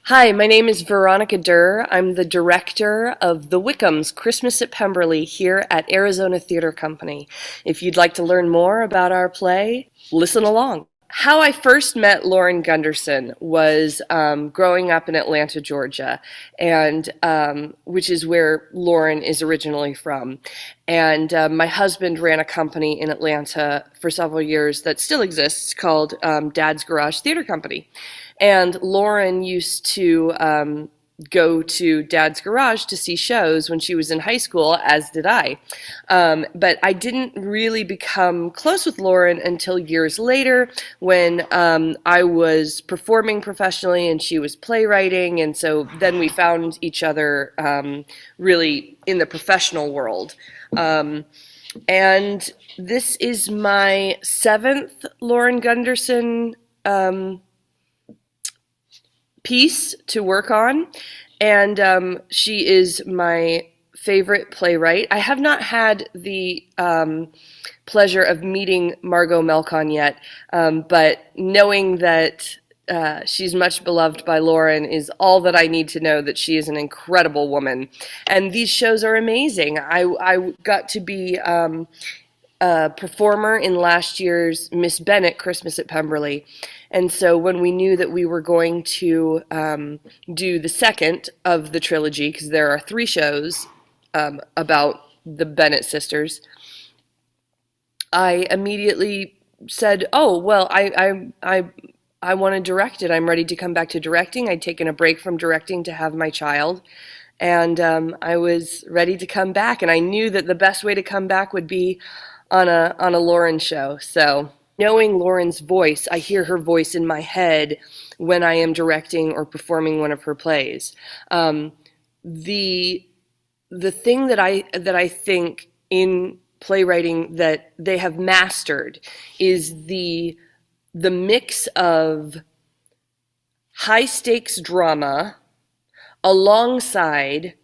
Hi, my name is Veronika Duerr. I'm the director of the Wickhams Christmas at Pemberley here at Arizona Theater Company. If you'd like to learn more about our play, listen along. How I first met Lauren Gunderson was growing up in Atlanta, Georgia, and which is where Lauren is originally from. And my husband ran a company in Atlanta for several years that still exists called Dad's Garage Theater Company. And Lauren used to go to Dad's Garage to see shows when she was in high school, as did I. But I didn't really become close with Lauren until years later when I was performing professionally and she was playwriting. And so then we found each other really in the professional world. And this is my seventh Lauren Gunderson piece to work on, and she is my favorite playwright. I have not had the pleasure of meeting Margot Melcon yet, but knowing that she's much beloved by Lauren is all that I need to know that she is an incredible woman. And these shows are amazing. I got to be a performer in last year's Miss Bennet Christmas at Pemberley. And so when we knew that we were going to do the second of the trilogy, because there are three shows about the Bennet sisters, I immediately said, "Oh, well, I want to direct it. I'm ready to come back to directing. I'd taken a break from directing to have my child, and I was ready to come back. And I knew that the best way to come back would be on a Lauren show. So knowing Lauren's voice, I hear her voice in my head when I am directing or performing one of her plays. The thing that I think in playwriting that they have mastered is the mix of high stakes drama alongside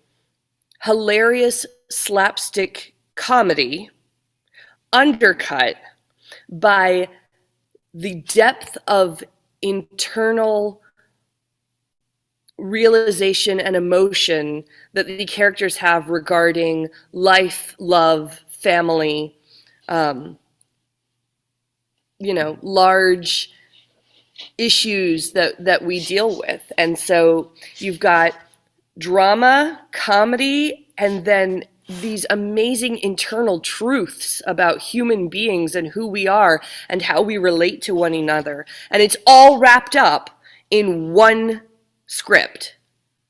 hilarious slapstick comedy, undercut by the depth of internal realization and emotion that the characters have regarding life, love, family, large issues that we deal with. And so you've got drama, comedy, and then these amazing internal truths about human beings and who we are and how we relate to one another. And it's all wrapped up in one script.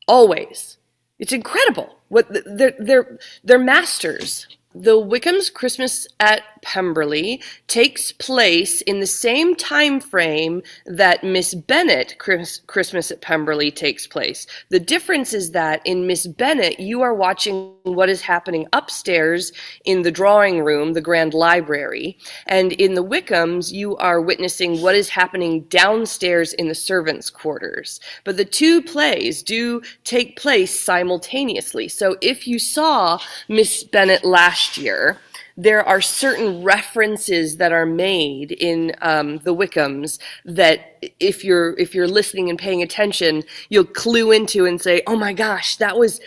Always. It's incredible. They're masters. The Wickhams Christmas at Pemberley takes place in the same time frame that Miss Bennet Christmas at Pemberley takes place. The difference is that in Miss Bennet, you are watching what is happening upstairs in the drawing room, the grand library, and in the Wickhams, you are witnessing what is happening downstairs in the servants' quarters. But the two plays do take place simultaneously. So if you saw Miss Bennet last year, there are certain references that are made in the Wickhams that if you're listening and paying attention, you'll clue into and say, "Oh my gosh, that was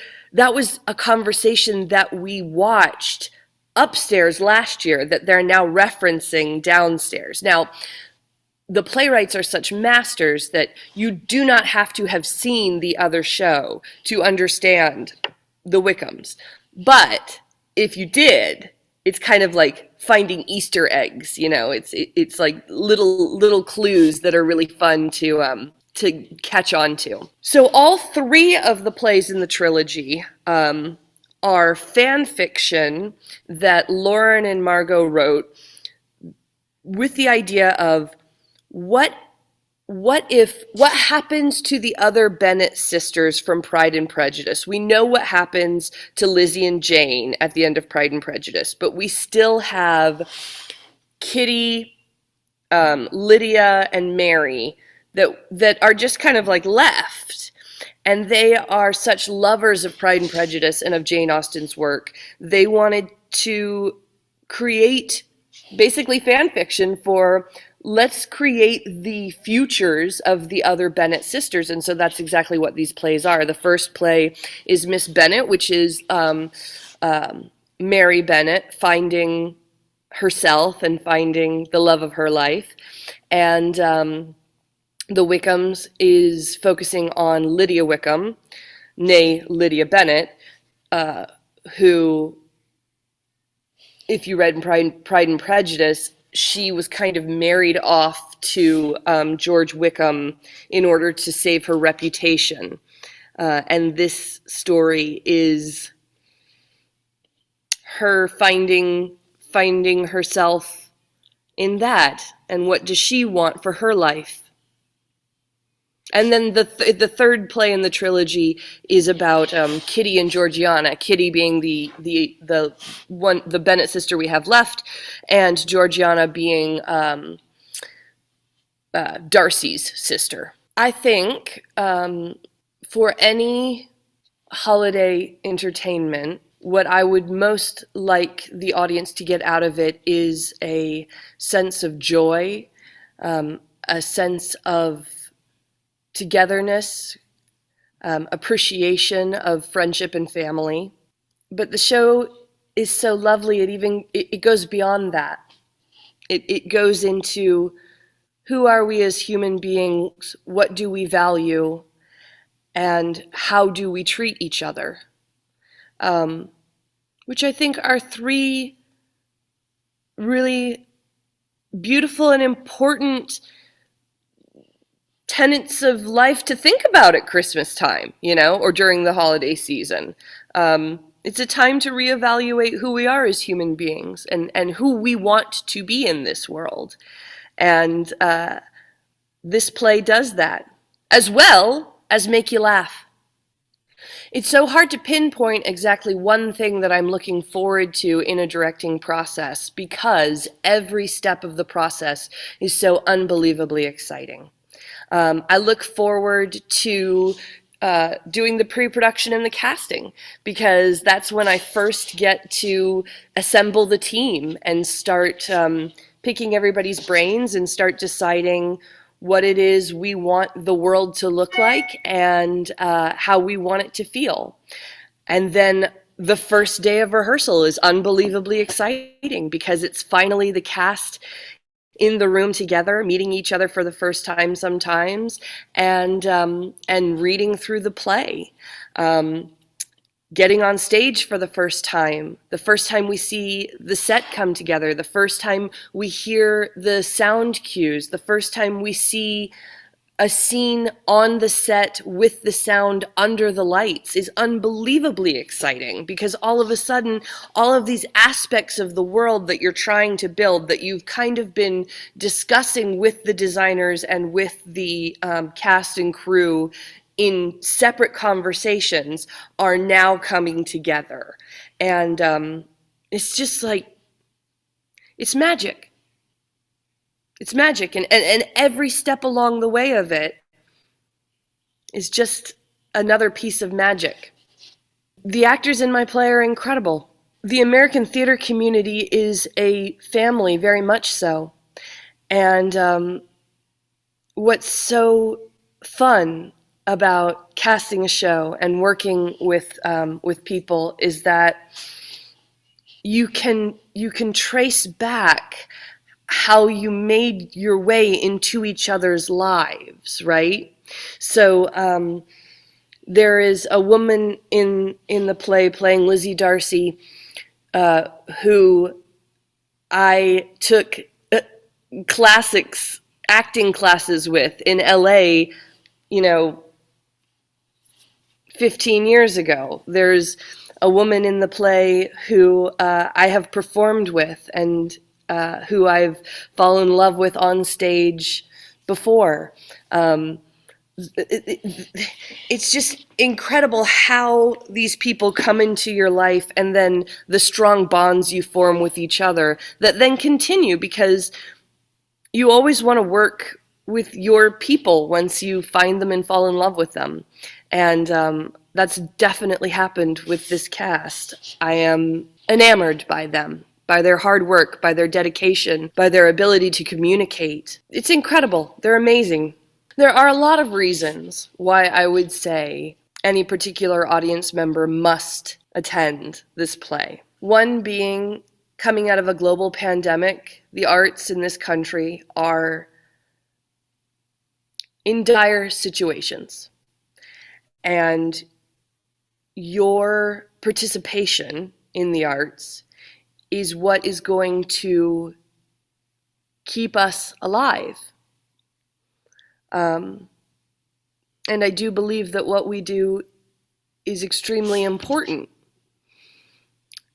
a conversation that we watched upstairs last year that they're now referencing downstairs." Now, the playwrights are such masters that you do not have to have seen the other show to understand the Wickhams. But if you did, it's kind of like finding Easter eggs, it's like little clues that are really fun to catch on to. So all three of the plays in the trilogy are fan fiction that Lauren and Margot wrote with the idea of what happens to the other Bennet sisters from Pride and Prejudice? We know what happens to Lizzie and Jane at the end of Pride and Prejudice, but we still have Kitty, Lydia, and Mary that are just kind of like left. And they are such lovers of Pride and Prejudice and of Jane Austen's work. They wanted to create basically fan fiction for let's create the futures of the other Bennet sisters. And so that's exactly what these plays are. The first play is Miss Bennet, which is Mary Bennet finding herself and finding the love of her life. And the Wickhams is focusing on Lydia Wickham, née Lydia Bennet, who, if you read Pride and Prejudice, she was kind of married off to George Wickham in order to save her reputation. And this story is her finding herself in that, and what does she want for her life. And then the third play in the trilogy is about Kitty and Georgiana. Kitty being the Bennet sister we have left, and Georgiana being Darcy's sister. I think for any holiday entertainment, what I would most like the audience to get out of it is a sense of joy, a sense of togetherness, appreciation of friendship and family. But the show is so lovely, it goes beyond that. It goes into who are we as human beings, what do we value, and how do we treat each other. Which I think are three really beautiful and important tenets of life to think about at Christmas time, or during the holiday season. It's a time to reevaluate who we are as human beings and who we want to be in this world. And this play does that, as well as make you laugh. It's so hard to pinpoint exactly one thing that I'm looking forward to in a directing process, because every step of the process is so unbelievably exciting. I look forward to doing the pre-production and the casting, because that's when I first get to assemble the team and start picking everybody's brains and start deciding what it is we want the world to look like and how we want it to feel. And then the first day of rehearsal is unbelievably exciting, because it's finally the cast in the room together, meeting each other for the first time sometimes, and reading through the play, getting on stage for the first time we see the set come together, the first time we hear the sound cues, the first time we see a scene on the set with the sound under the lights is unbelievably exciting, because all of a sudden, all of these aspects of the world that you're trying to build, that you've kind of been discussing with the designers and with the cast and crew in separate conversations, are now coming together. And it's just like, it's magic. It's magic, and every step along the way of it is just another piece of magic. The actors in my play are incredible. The American theater community is a family, very much so. And what's so fun about casting a show and working with people is that you can trace back how you made your way into each other's lives, right? So there is a woman in the play playing Lizzie Darcy, who I took acting classes with in LA, 15 years ago. There's a woman in the play who I have performed with and who I've fallen in love with on stage before. It's just incredible how these people come into your life, and then the strong bonds you form with each other that then continue, because you always want to work with your people once you find them and fall in love with them. And that's definitely happened with this cast. I am enamored by them. by their hard work, by their dedication, by their ability to communicate. It's incredible. They're amazing. There are a lot of reasons why I would say any particular audience member must attend this play. One being, coming out of a global pandemic, the arts in this country are in dire situations. And your participation in the arts is what is going to keep us alive. And I do believe that what we do is extremely important.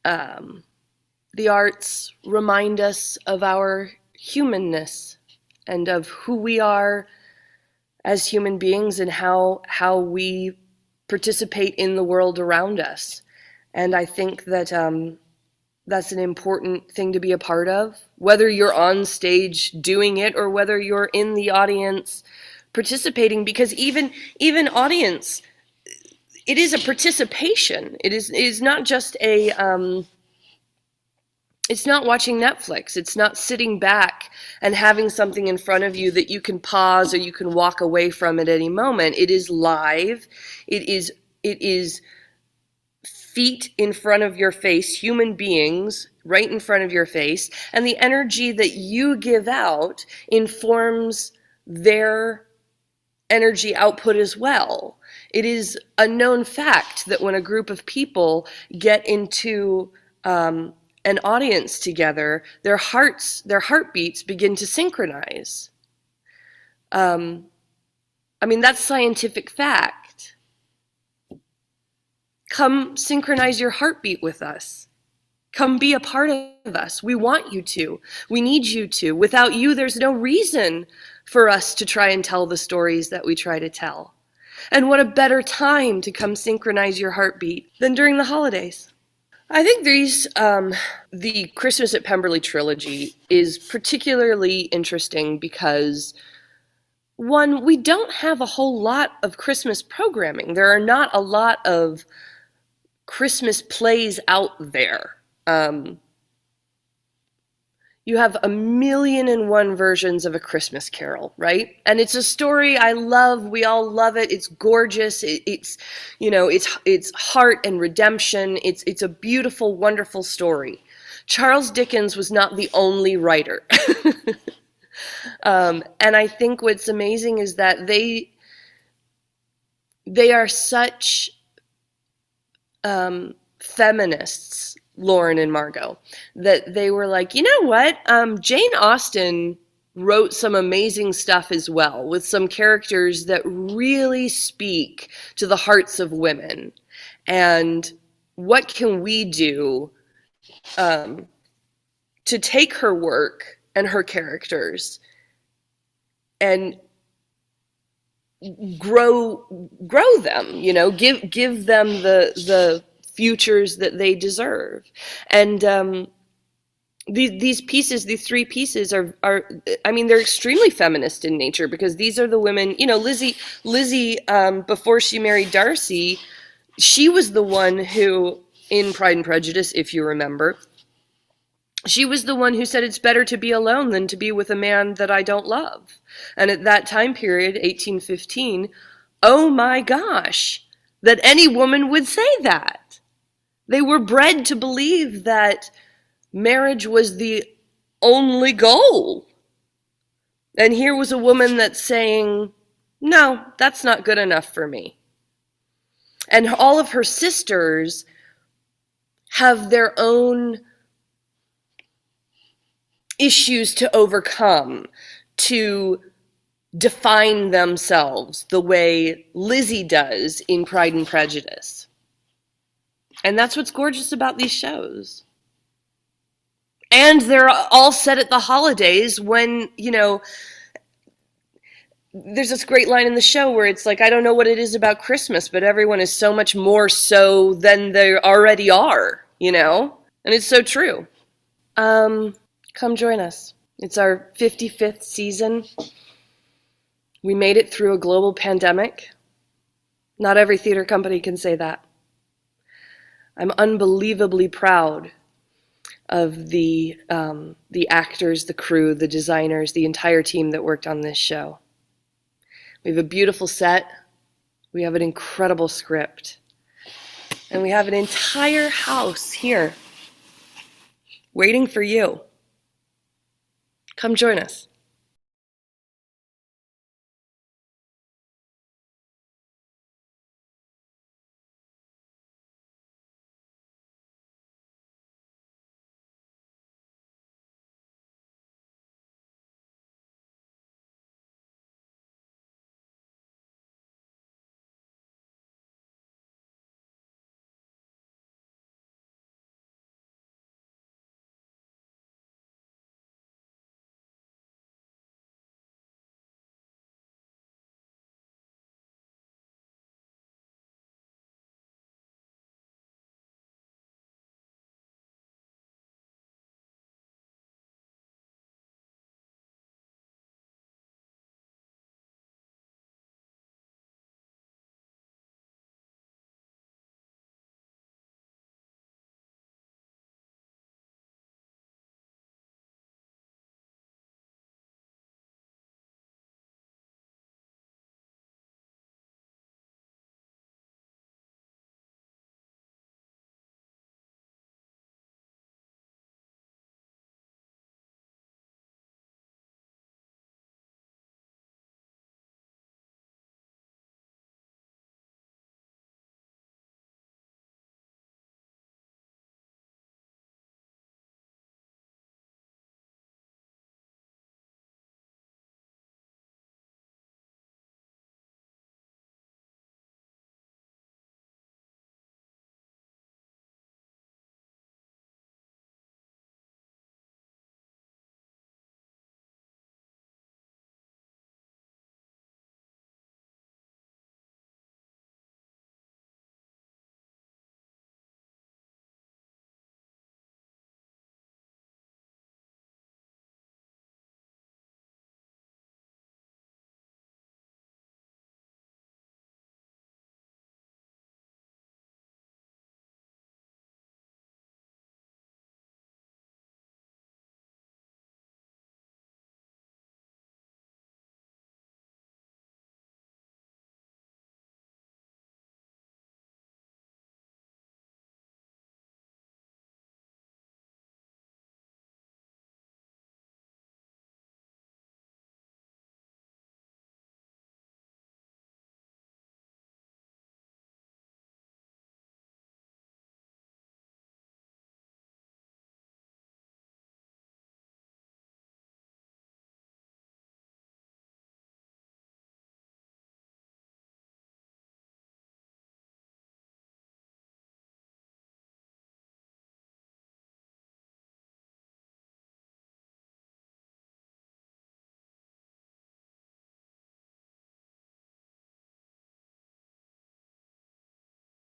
The arts remind us of our humanness and of who we are as human beings and how we participate in the world around us. And I think that that's an important thing to be a part of, whether you're on stage doing it or whether you're in the audience participating, because even audience, it is a participation. It is not just a it's not watching Netflix. It's not sitting back and having something in front of you that you can pause or you can walk away from at any moment. It is live. It is feet in front of your face, human beings right in front of your face, and the energy that you give out informs their energy output as well. It is a known fact that when a group of people get into an audience together, their heartbeats begin to synchronize. I mean, that's scientific fact. Come synchronize your heartbeat with us. Come be a part of us. We want you to. We need you to. Without you, there's no reason for us to try and tell the stories that we try to tell. And what a better time to come synchronize your heartbeat than during the holidays. I think the Christmas at Pemberley trilogy is particularly interesting because, one, we don't have a whole lot of Christmas programming. There are not a lot of Christmas plays out there. You have 1,000,001 versions of A Christmas Carol, right? And it's a story I love. We all love it. It's gorgeous. It's heart and redemption. It's a beautiful, wonderful story. Charles Dickens was not the only writer. And I think what's amazing is that they are such feminists, Lauren and Margot, that they were like, you know what? Jane Austen wrote some amazing stuff as well, with some characters that really speak to the hearts of women. And what can we do to take her work and her characters and grow them, give them the futures that they deserve. And these three pieces are I mean, they're extremely feminist in nature, because these are the women, Lizzie before she married Darcy, she was the one who, in Pride and Prejudice, if you remember, she was the one who said it's better to be alone than to be with a man that I don't love. And at that time period, 1815, oh my gosh, that any woman would say that. They were bred to believe that marriage was the only goal. And here was a woman that's saying, no, that's not good enough for me. And all of her sisters have their own issues to overcome, to define themselves the way Lizzie does in Pride and Prejudice. And that's what's gorgeous about these shows. And they're all set at the holidays when, there's this great line in the show where it's like, I don't know what it is about Christmas, but everyone is so much more so than they already are, And it's so true. Come join us. It's our 55th season. We made it through a global pandemic. Not every theater company can say that. I'm unbelievably proud the actors, the crew, the designers, the entire team that worked on this show. We have a beautiful set. We have an incredible script. And we have an entire house here waiting for you. Come join us.